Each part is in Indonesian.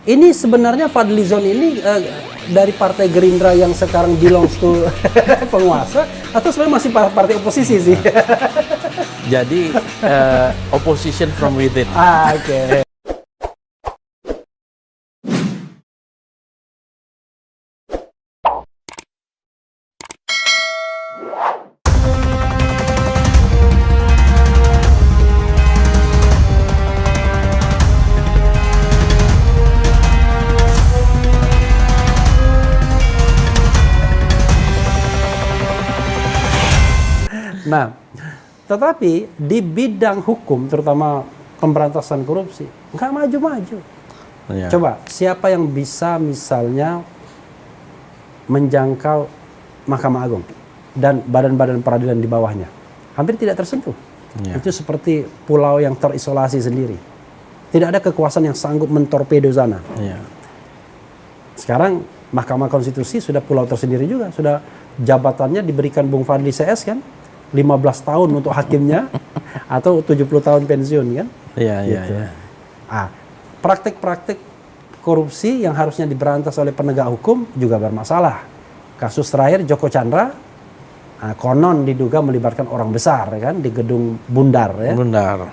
Ini sebenarnya Fadlizon ini dari Partai Gerindra yang sekarang belongs to penguasa, atau sebenarnya masih partai oposisi sih? Jadi opposition from within. Oke. Nah, tetapi di bidang hukum, terutama pemberantasan korupsi, nggak maju-maju. Ya. Coba, siapa yang bisa misalnya menjangkau Mahkamah Agung dan badan-badan peradilan di bawahnya? Hampir tidak tersentuh. Ya. Itu seperti pulau yang terisolasi sendiri. Tidak ada kekuasaan yang sanggup mentorpedo sana. Ya. Sekarang Mahkamah Konstitusi sudah pulau tersendiri juga. Sudah jabatannya diberikan Bung Fadli CS kan? 15 tahun untuk hakimnya atau 70 tahun pensiun kan? Iya, iya, Gitu. iya. Praktik-praktik korupsi yang harusnya diberantas oleh penegak hukum juga bermasalah. Kasus terakhir Joko Chandra, konon diduga melibatkan orang besar ya kan di Gedung Bundar ya.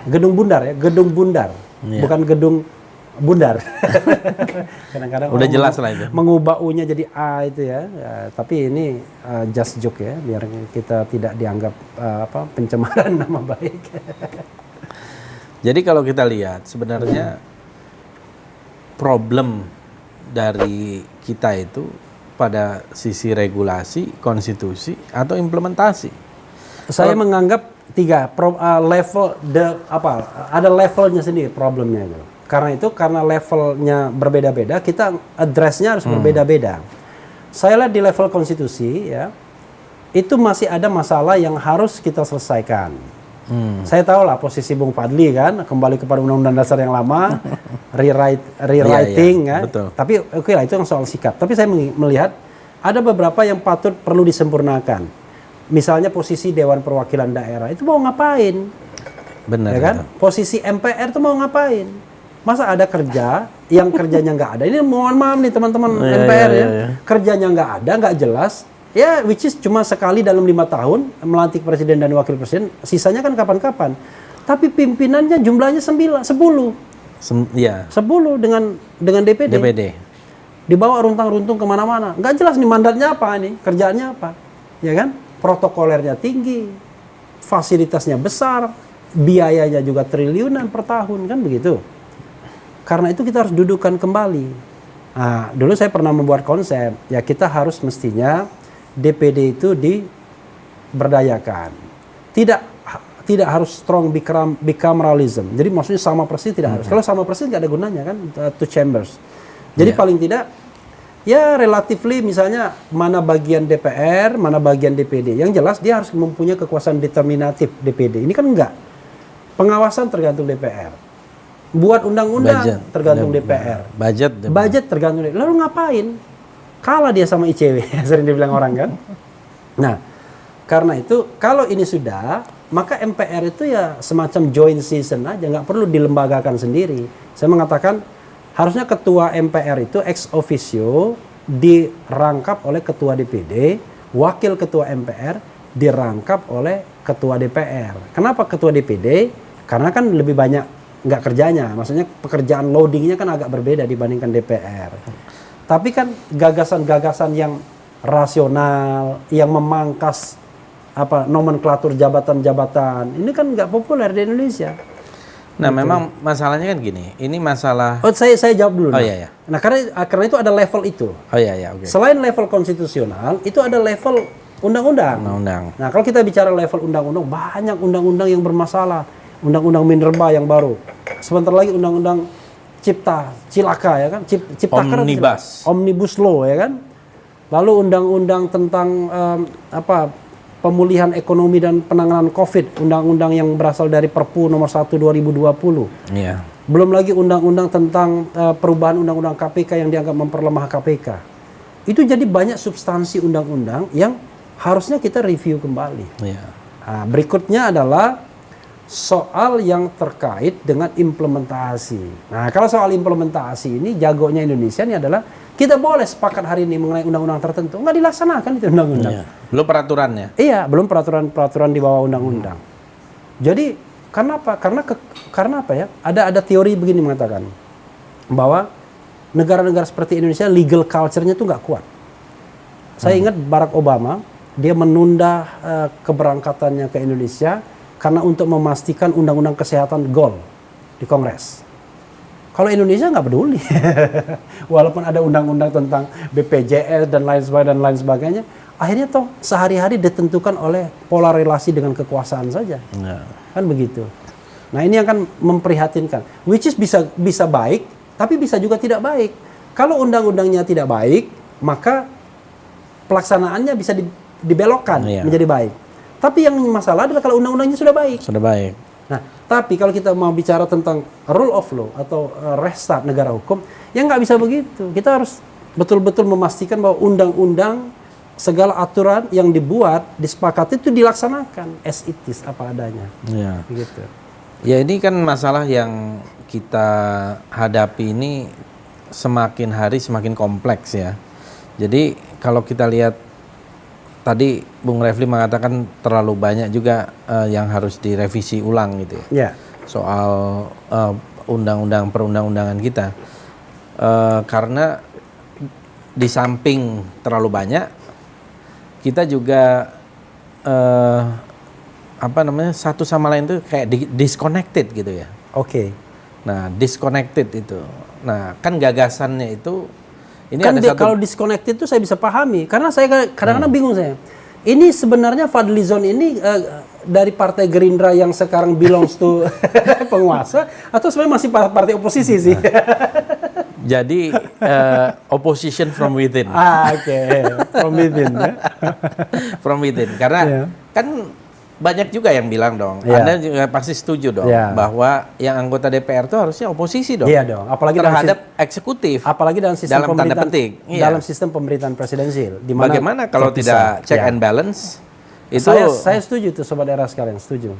Gedung Bundar ya, Gedung Bundar. Iya. Bukan Gedung Bundar. Kadang-kadang Udah jelas lah itu. mengubah U-nya jadi A itu ya. Tapi ini just joke ya, biar kita tidak dianggap pencemaran nama baik. Jadi kalau kita lihat sebenarnya problem dari kita itu pada sisi regulasi, konstitusi atau implementasi. Saya menganggap level ada levelnya sendiri problemnya itu. Karena levelnya berbeda-beda, kita address-nya harus berbeda-beda. Saya lihat di level konstitusi ya, itu masih ada masalah yang harus kita selesaikan. Saya tahu lah posisi Bung Fadli kan, kembali kepada Undang-Undang Dasar yang lama, rewriting iya, kan. betul. Tapi oke lah, itu yang soal sikap. Tapi saya melihat ada beberapa yang patut perlu disempurnakan. Misalnya posisi Dewan Perwakilan Daerah itu mau ngapain? Benar Ya kan? Posisi MPR itu mau ngapain? Masa ada kerja yang kerjanya nggak ada? Ini mohon maaf nih teman-teman MPR ya. Kerjanya nggak ada, nggak jelas. Ya, which is cuma sekali dalam 5 tahun melantik presiden dan wakil presiden. Sisanya kan kapan-kapan. Tapi pimpinannya jumlahnya 10 dengan DPD. Dibawa runtang-runtung kemana-mana. Nggak jelas nih mandatnya apa nih, kerjaannya apa. Ya kan? Protokolernya tinggi, fasilitasnya besar, biayanya juga triliunan per tahun, kan begitu. Karena itu kita harus dudukkan kembali. Nah, dulu saya pernah membuat konsep, ya kita harus mestinya DPD itu diberdayakan. Tidak harus strong bicameralism. Jadi maksudnya sama persis tidak harus. Kalau sama persis nggak ada gunanya kan, two chambers. Jadi paling tidak, ya relatively misalnya mana bagian DPR, mana bagian DPD. Yang jelas dia harus mempunyai kekuasaan determinatif DPD. Ini kan enggak. Pengawasan tergantung DPR. Buat undang-undang tergantung DPR. Budget tergantung DPR. Lalu ngapain? Kalah dia sama ICW, sering dibilang orang kan. Nah, karena itu kalau ini sudah, maka MPR itu ya semacam joint season aja, nggak perlu dilembagakan sendiri. Saya mengatakan harusnya ketua MPR itu ex officio dirangkap oleh ketua DPD, wakil ketua MPR dirangkap oleh ketua DPR. Kenapa ketua DPD? Karena kan lebih banyak nggak kerjanya, maksudnya pekerjaan loadingnya kan agak berbeda dibandingkan DPR. Tapi kan gagasan-gagasan yang rasional, yang memangkas nomenklatur jabatan-jabatan, ini kan nggak populer di Indonesia. Nah, memang masalahnya kan gini, ini masalah. Saya jawab dulu. Iya. Nah, karena itu ada level itu. Oke. Selain level konstitusional, itu ada level undang-undang. Nah, kalau kita bicara level undang-undang, banyak undang-undang yang bermasalah. Undang-undang minerba yang baru. Sebentar lagi undang-undang Cilaka ya kan, Omnibus Law ya kan. Lalu undang-undang tentang pemulihan ekonomi dan penanganan Covid, undang-undang yang berasal dari Perpu nomor 1 2020. Iya. Belum lagi undang-undang tentang perubahan undang-undang KPK yang dianggap memperlemah KPK. Itu jadi banyak substansi undang-undang yang harusnya kita review kembali. Iya. Nah, berikutnya adalah soal yang terkait dengan implementasi. Nah, kalau soal implementasi ini jagonya Indonesia ini adalah kita boleh sepakat hari ini mengenai undang-undang tertentu, nggak dilaksanakan itu undang-undang. Iya. Belum peraturannya. Iya, belum peraturan-peraturan di bawah undang-undang. Jadi karena apa? Karena apa ya? Ada teori begini mengatakan bahwa negara-negara seperti Indonesia legal culture-nya itu nggak kuat. Saya ingat Barack Obama, dia menunda keberangkatannya ke Indonesia karena untuk memastikan undang-undang kesehatan goal di Kongres. Kalau Indonesia nggak peduli, walaupun ada undang-undang tentang BPJS dan lain sebagainya, akhirnya toh sehari-hari ditentukan oleh pola relasi dengan kekuasaan saja, kan begitu. Nah ini akan memprihatinkan, which is bisa baik, tapi bisa juga tidak baik. Kalau undang-undangnya tidak baik, maka pelaksanaannya bisa dibelokkan menjadi baik. Tapi yang masalah adalah kalau undang-undangnya sudah baik. Sudah baik. Nah, tapi kalau kita mau bicara tentang rule of law atau restart negara hukum, ya nggak bisa begitu. Kita harus betul-betul memastikan bahwa undang-undang segala aturan yang dibuat, disepakati itu dilaksanakan as it is, apa adanya. Ya. Begitu. Ya ini kan masalah yang kita hadapi ini semakin hari semakin kompleks ya. Jadi kalau kita lihat tadi Bung Refli mengatakan terlalu banyak juga yang harus direvisi ulang gitu ya. Soal undang-undang perundang-undangan kita. Karena di samping terlalu banyak, kita juga satu sama lain tuh kayak disconnected gitu ya. Oke. Nah, disconnected itu. Nah, kan gagasannya itu ini kan ada kalau disconnected itu saya bisa pahami, karena saya kadang-kadang bingung saya. Ini sebenarnya Fadlizon ini dari partai Gerindra yang sekarang belongs to penguasa, atau sebenarnya masih partai oposisi sih? Jadi opposition from within. Oke. From within. Ya? From within. Karena kan banyak juga yang bilang dong, Anda juga pasti setuju dong bahwa yang anggota DPR itu harusnya oposisi dong. Iya dong, apalagi terhadap eksekutif. Apalagi dalam sistem dalam tanda petik. Dalam sistem pemerintahan presidensil. Bagaimana kalau tidak check and balance? Itu saya setuju tuh sobat era sekalian, setuju.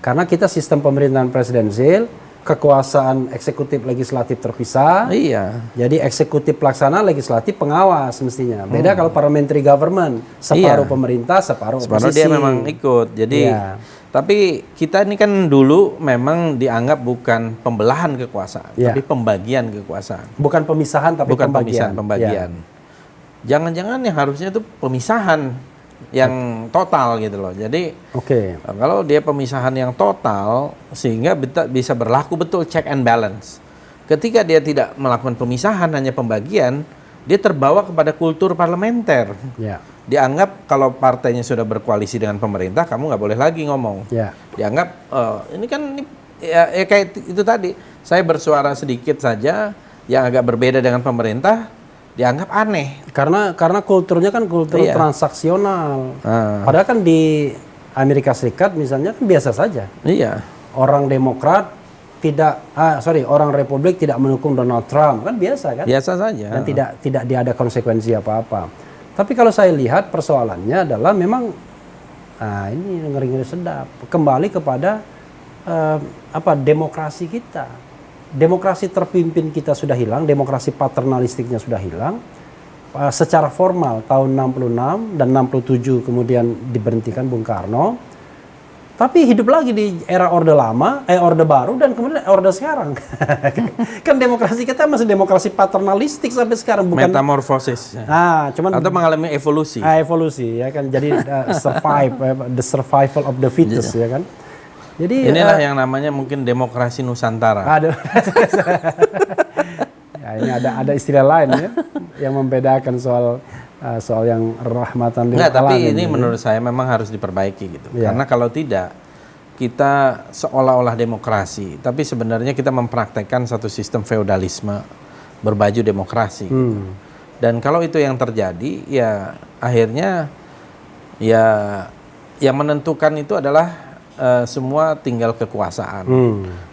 Karena kita sistem pemerintahan presidensil, kekuasaan eksekutif legislatif terpisah. Iya. Jadi eksekutif pelaksana, legislatif pengawas mestinya. Beda kalau parliamentary government, separuh pemerintah, separuh oposisi. Dia memang ikut. Jadi tapi kita ini kan dulu memang dianggap bukan pembelahan kekuasaan, tapi pembagian kekuasaan. Bukan pemisahan tapi pembagian. Jangan-jangan yang harusnya itu pemisahan yang total gitu loh. Jadi kalau dia pemisahan yang total sehingga bisa berlaku betul check and balance. Ketika dia tidak melakukan pemisahan, hanya pembagian, dia terbawa kepada kultur parlementer. Dianggap kalau partainya sudah berkoalisi dengan pemerintah, kamu nggak boleh lagi ngomong. Dianggap ini kan kayak itu tadi, saya bersuara sedikit saja yang agak berbeda dengan pemerintah dianggap aneh. Karena kulturnya kan kultur transaksional. Padahal kan di Amerika Serikat misalnya kan biasa saja. Orang Demokrat orang Republik tidak mendukung Donald Trump, kan biasa kan? Biasa saja. Dan tidak ada konsekuensi apa-apa. Tapi kalau saya lihat persoalannya adalah memang ini ngeri-ngeri sedap. Kembali kepada demokrasi kita. Demokrasi terpimpin kita sudah hilang, demokrasi paternalistiknya sudah hilang. Secara formal tahun 66 dan 67 kemudian diberhentikan Bung Karno. Tapi hidup lagi di era Orde Lama, Orde Baru, dan kemudian Orde sekarang. Kan demokrasi kita masih demokrasi paternalistik sampai sekarang, bukan metamorfosis. Atau mengalami evolusi. Evolusi ya kan, jadi the survival of the fittest ya kan. Jadi inilah yang namanya mungkin demokrasi Nusantara. Ini ada istilah lain ya yang membedakan soal yang rahmatan lil alamin. Tapi ini menurut saya memang harus diperbaiki gitu. Karena kalau tidak, kita seolah-olah demokrasi, tapi sebenarnya kita mempraktekkan satu sistem feodalisme berbaju demokrasi. Dan kalau itu yang terjadi, ya akhirnya ya yang menentukan itu adalah semua tinggal kekuasaan.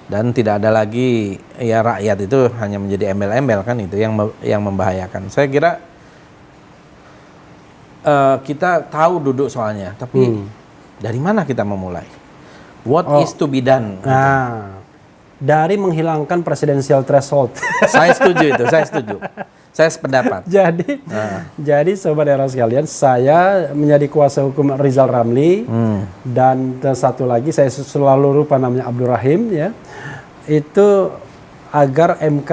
Dan tidak ada lagi ya rakyat itu hanya menjadi embel-embel, kan itu yang membahayakan. Saya kira kita tahu duduk soalnya, tapi dari mana kita memulai? What is to be done? Nah, dari menghilangkan presidensial threshold. Saya setuju itu, saya setuju. Saya sependapat. Jadi sobat era sekalian, saya menjadi kuasa hukum Rizal Ramli dan satu lagi saya selalu lupa namanya Abdul Rahim ya. Itu agar MK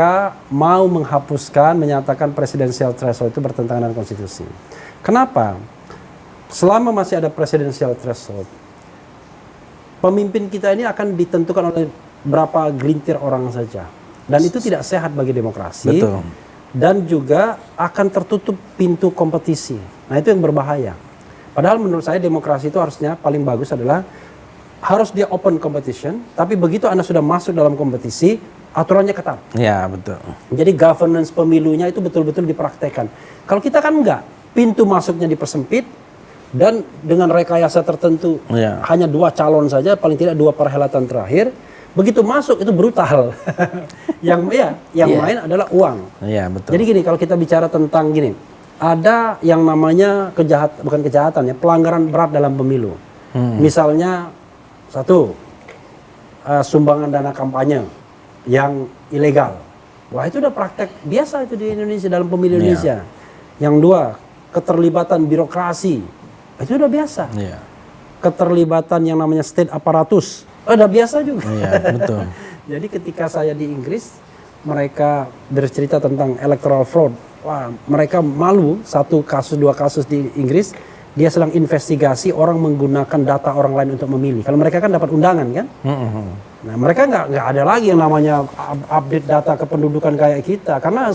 mau menghapuskan, menyatakan presidensial threshold itu bertentangan dengan konstitusi. Kenapa? Selama masih ada presidensial threshold, pemimpin kita ini akan ditentukan oleh berapa gelintir orang saja. Dan itu tidak sehat bagi demokrasi. Betul. Dan juga akan tertutup pintu kompetisi. Nah itu yang berbahaya. Padahal menurut saya demokrasi itu harusnya paling bagus adalah harus dia open competition, tapi begitu Anda sudah masuk dalam kompetisi, aturannya ketat. Ya, betul. Jadi governance pemilunya itu betul-betul dipraktekkan. Kalau kita kan enggak, pintu masuknya dipersempit dan dengan rekayasa tertentu hanya 2 calon saja, paling tidak 2 perhelatan terakhir. Begitu masuk itu brutal. yang main adalah uang. Iya, betul. Jadi gini, kalau kita bicara tentang gini, ada yang namanya pelanggaran berat dalam pemilu. Misalnya sumbangan dana kampanye yang ilegal. Wah, itu udah praktek biasa itu di Indonesia, dalam pemilu Indonesia. Yang 2, keterlibatan birokrasi. Itu udah biasa. Keterlibatan yang namanya state aparatus. Udah biasa juga. Iya, betul. Jadi ketika saya di Inggris, mereka bercerita tentang electoral fraud. Wah, mereka malu 1 kasus 2 kasus di Inggris, dia sedang investigasi orang menggunakan data orang lain untuk memilih. Kalau mereka kan dapat undangan kan? Nah, mereka nggak ada lagi yang namanya update data kependudukan kayak kita, karena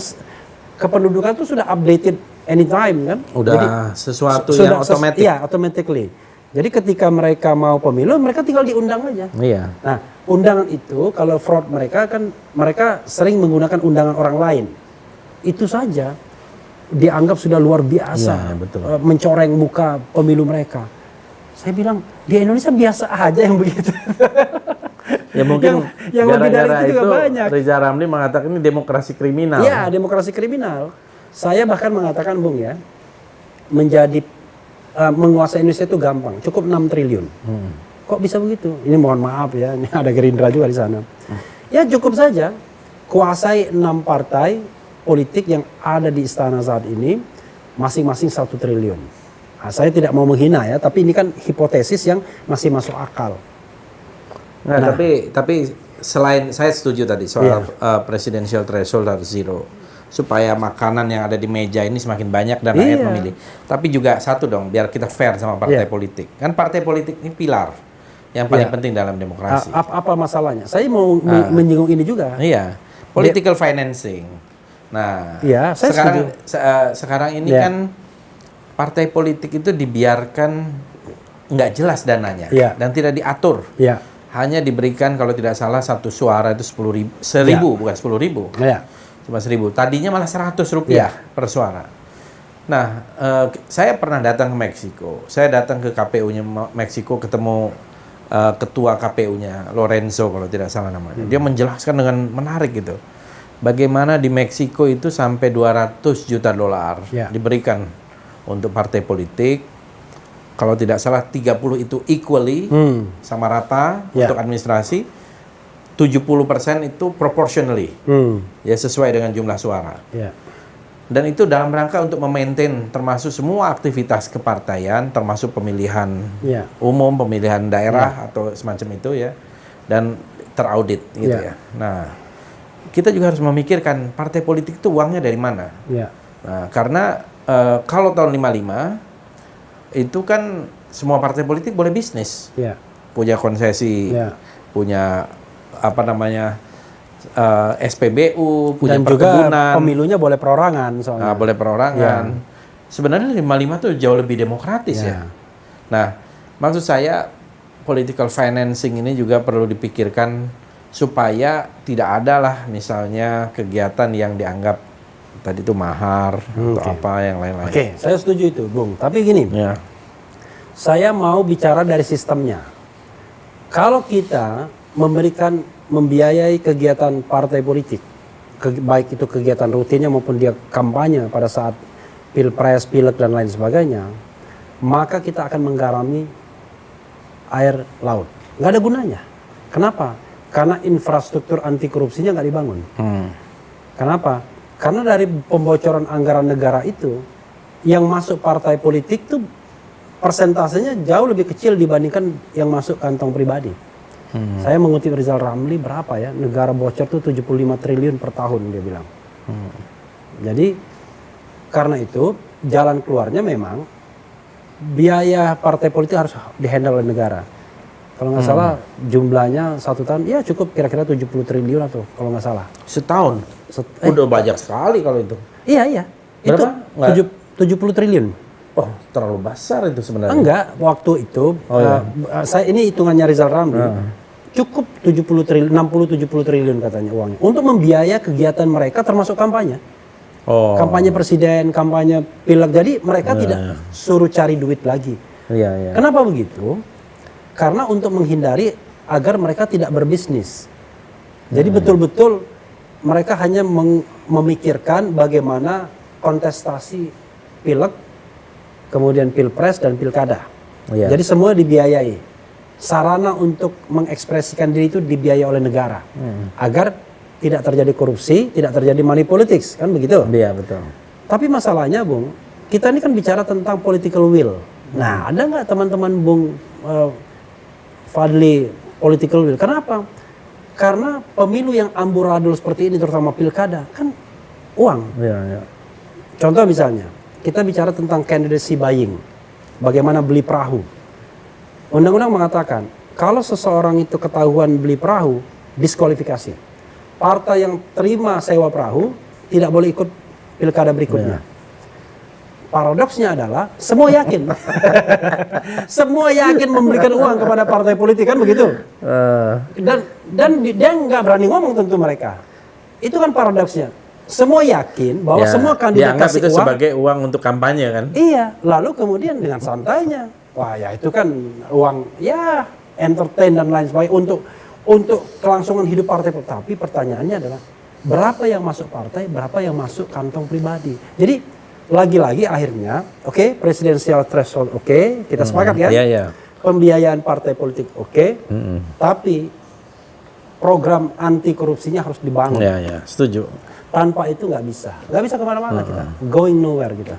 kependudukan itu sudah updated anytime kan? Udah. Jadi, sesuatu yang otomatis. Iya, automatically. Jadi ketika mereka mau pemilu, mereka tinggal diundang aja. Iya. Nah, undangan itu kalau fraud mereka sering menggunakan undangan orang lain. Itu saja dianggap sudah luar biasa, betul. Mencoreng muka pemilu mereka. Saya bilang di Indonesia biasa aja yang begitu. Ya mungkin yang lebih dari itu juga banyak. Rizal Ramli mengatakan ini demokrasi kriminal. Iya, demokrasi kriminal. Saya bahkan mengatakan, Bung ya, menguasai Indonesia itu gampang, cukup 6 triliun. Kok bisa begitu? Ini mohon maaf ya, ini ada Gerindra juga di sana. Ya cukup saja kuasai 6 partai politik yang ada di istana saat ini, masing-masing 1 triliun. Nah, saya tidak mau menghina ya, tapi ini kan hipotesis yang masih masuk akal. Nah, tapi selain saya setuju tadi soal presidential threshold harus zero, supaya makanan yang ada di meja ini semakin banyak dan rakyat memilih. Tapi juga satu dong, biar kita fair sama partai politik. Kan partai politik ini pilar yang paling penting dalam demokrasi. Apa masalahnya? Saya mau menyinggung ini juga. Iya, political financing. Nah, saya sekarang ini kan partai politik itu dibiarkan nggak jelas dananya dan tidak diatur. Hanya diberikan kalau tidak salah 1 suara itu 10.000, bukan 10.000. Cuma 1.000. Tadinya malah Rp100 per suara. Nah, saya pernah datang ke Meksiko. Saya datang ke KPU-nya Meksiko, ketemu ketua KPU-nya Lorenzo kalau tidak salah namanya. Dia menjelaskan dengan menarik gitu. Bagaimana di Meksiko itu sampai $200 juta diberikan untuk partai politik. Kalau tidak salah 30 itu equally sama rata untuk administrasi. 70% itu proportionally, ya sesuai dengan jumlah suara. Dan itu dalam rangka untuk memaintain termasuk semua aktivitas kepartaian, termasuk pemilihan umum, pemilihan daerah atau semacam itu ya, dan teraudit gitu ya. Nah, kita juga harus memikirkan partai politik itu uangnya dari mana. Nah, karena kalau tahun 55 itu kan semua partai politik boleh bisnis, punya konsesi, punya SPBU, punya dan perkebunan. Juga pemilunya boleh perorangan soalnya. Boleh perorangan. Sebenarnya 55 tuh jauh lebih demokratis ya. Nah, maksud saya political financing ini juga perlu dipikirkan supaya tidak ada lah misalnya kegiatan yang dianggap tadi itu mahar atau apa yang lain-lain. Oke, saya setuju itu, Bung. Tapi gini, saya mau bicara dari sistemnya. Kalau kita membiayai kegiatan partai politik, baik itu kegiatan rutinnya maupun dia kampanye pada saat pilpres, pileg dan lain sebagainya, maka kita akan menggarami air laut. nggak ada gunanya. Kenapa? Karena infrastruktur anti korupsinya nggak dibangun. Kenapa? Karena dari pembocoran anggaran negara itu, yang masuk partai politik tuh persentasenya jauh lebih kecil dibandingkan yang masuk kantong pribadi. Saya mengutip Rizal Ramli, berapa ya, negara bocor tuh 75 triliun per tahun dia bilang. Jadi karena itu jalan keluarnya memang biaya partai politik harus dihandle oleh negara. Kalau nggak salah jumlahnya satu tahun ya cukup kira-kira 70 triliun atau kalau nggak salah. Setahun? Udah banyak sekali kalau itu. Iya. Berapa? Itu 70 triliun. Oh, terlalu besar itu sebenarnya. Enggak, waktu itu saya ini hitungannya Rizal Ramli. Cukup 60-70 triliun katanya uangnya untuk membiayai kegiatan mereka termasuk kampanye. Kampanye presiden, kampanye pileg. Jadi mereka tidak suruh cari duit lagi. Kenapa begitu? Karena untuk menghindari agar mereka tidak berbisnis. Jadi betul-betul mereka hanya memikirkan bagaimana kontestasi pileg, kemudian pilpres dan pilkada. Jadi semua dibiayai. Sarana untuk mengekspresikan diri itu dibiayai oleh negara. Agar tidak terjadi korupsi, tidak terjadi money politics, kan begitu? Iya, betul. Tapi masalahnya, Bung, kita ini kan bicara tentang political will. Nah, ada nggak teman-teman Bung Fadli political will? Kenapa? Karena pemilu yang amburadul seperti ini, terutama pilkada, kan uang. Contoh misalnya, kita bicara tentang candidacy buying. Bagaimana beli perahu. Undang-undang mengatakan, kalau seseorang itu ketahuan beli perahu, diskualifikasi. Partai yang terima sewa perahu tidak boleh ikut pilkada berikutnya. Paradoksnya adalah semua yakin. Semua yakin memberikan uang kepada partai politik, kan begitu? Dan dia nggak berani ngomong tentu mereka. Itu kan paradoksnya. Semua yakin bahwa semua kandidat kasih itu uang sebagai uang untuk kampanye kan? Iya, lalu kemudian dengan santainya, wah ya itu kan uang ya entertain dan lain sebagainya untuk kelangsungan hidup partai. Tapi pertanyaannya adalah berapa yang masuk partai, berapa yang masuk kantong pribadi. Jadi lagi-lagi akhirnya, presidensial threshold kita sepakat kan? Pembiayaan partai politik tapi program anti korupsinya harus dibangun. Setuju. Tanpa itu nggak bisa kemana-mana kita, going nowhere kita.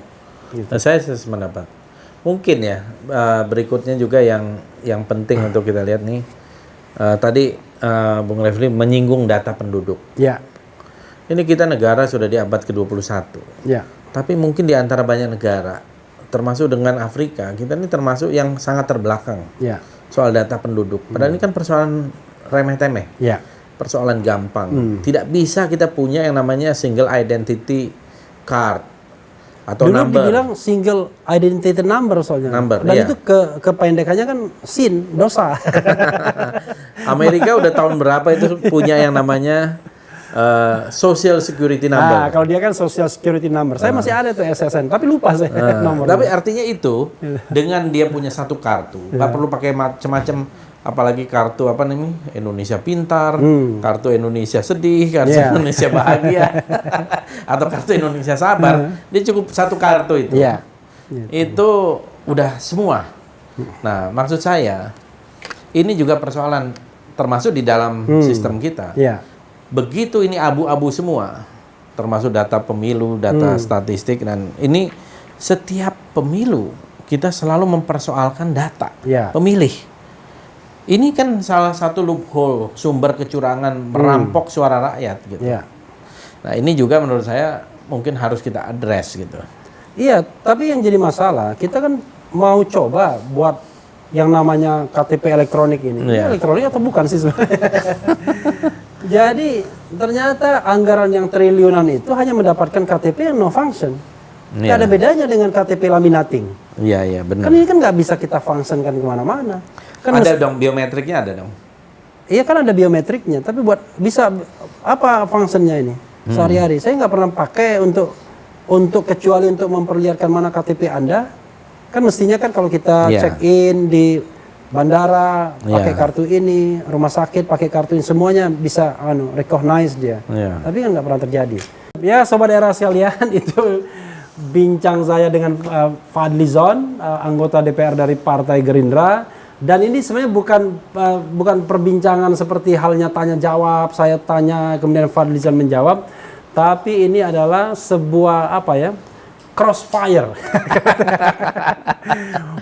Gitu. Saya sependapat. Mungkin ya berikutnya juga yang penting untuk kita lihat nih. Tadi Bung Refli menyinggung data penduduk. Ini kita negara sudah di abad ke-21. Tapi mungkin di antara banyak negara, termasuk dengan Afrika, kita ini termasuk yang sangat terbelakang soal data penduduk. Padahal ini kan persoalan remeh-temeh, persoalan gampang. Tidak bisa kita punya yang namanya single identity card atau dulu number. Dibilang single identity number soalnya. Dan itu kependekannya kan sin, dosa. Amerika udah tahun berapa itu punya yang namanya Social Security Number. Nah, kalau dia kan Social Security Number. Saya masih ada tuh SSN, tapi lupa saya nomor. Tapi artinya itu dengan dia punya satu kartu, nggak perlu pakai macam-macam, apalagi kartu apa namanya Indonesia Pintar, kartu Indonesia Sedih, kartu Indonesia Bahagia, atau kartu Indonesia Sabar. Dia cukup satu kartu itu. Itu udah semua. Nah, maksud saya ini juga persoalan termasuk di dalam sistem kita. Begitu ini abu-abu semua, termasuk data pemilu, data statistik, dan ini setiap pemilu kita selalu mempersoalkan data pemilih. Ini kan salah satu loophole, sumber kecurangan, merampok suara rakyat gitu. Nah ini juga menurut saya mungkin harus kita address gitu. Iya, tapi yang jadi masalah, kita kan mau coba buat yang namanya KTP elektronik ini. Ini elektronik atau bukan sih sebenarnya? Jadi ternyata anggaran yang triliunan itu hanya mendapatkan KTP yang no function. Nggak ada bedanya dengan KTP laminating. Iya benar. Kan ini kan nggak bisa kita functionkan kemana-mana. Kan ada dong biometriknya ada dong. Iya kan ada biometriknya, tapi buat bisa apa fungsinya ini sehari-hari? Saya nggak pernah pakai untuk kecuali untuk memperlihatkan mana KTP Anda. Kan mestinya kan kalau kita check in di bandara pakai kartu ini, rumah sakit pakai kartu ini, semuanya bisa recognize dia. Tapi kan nggak pernah terjadi. Ya sobat era sekalian, itu bincang saya dengan Fadli Zon, anggota DPR dari Partai Gerindra. Dan ini sebenarnya bukan perbincangan seperti halnya tanya jawab, saya tanya kemudian Fadlizon menjawab, tapi ini adalah sebuah crossfire.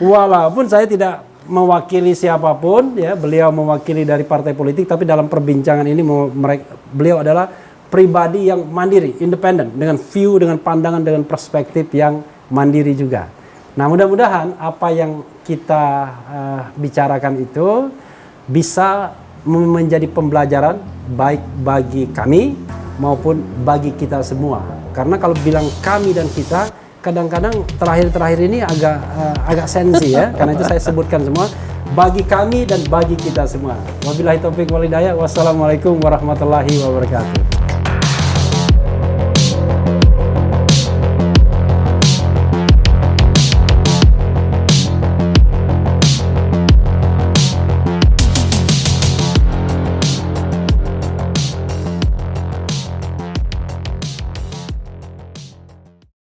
Walaupun saya tidak mewakili siapapun, ya, beliau mewakili dari partai politik, tapi dalam perbincangan ini beliau adalah pribadi yang mandiri, independen, dengan view, dengan pandangan, dengan perspektif yang mandiri juga. Nah, mudah-mudahan apa yang kita bicarakan itu bisa menjadi pembelajaran baik bagi kami maupun bagi kita semua. Karena kalau bilang kami dan kita, kadang-kadang terakhir ini agak sensi ya. Karena itu saya sebutkan semua bagi kami dan bagi kita semua. Wabillahi taufiq wal hidayah. Wassalamualaikum warahmatullahi wabarakatuh.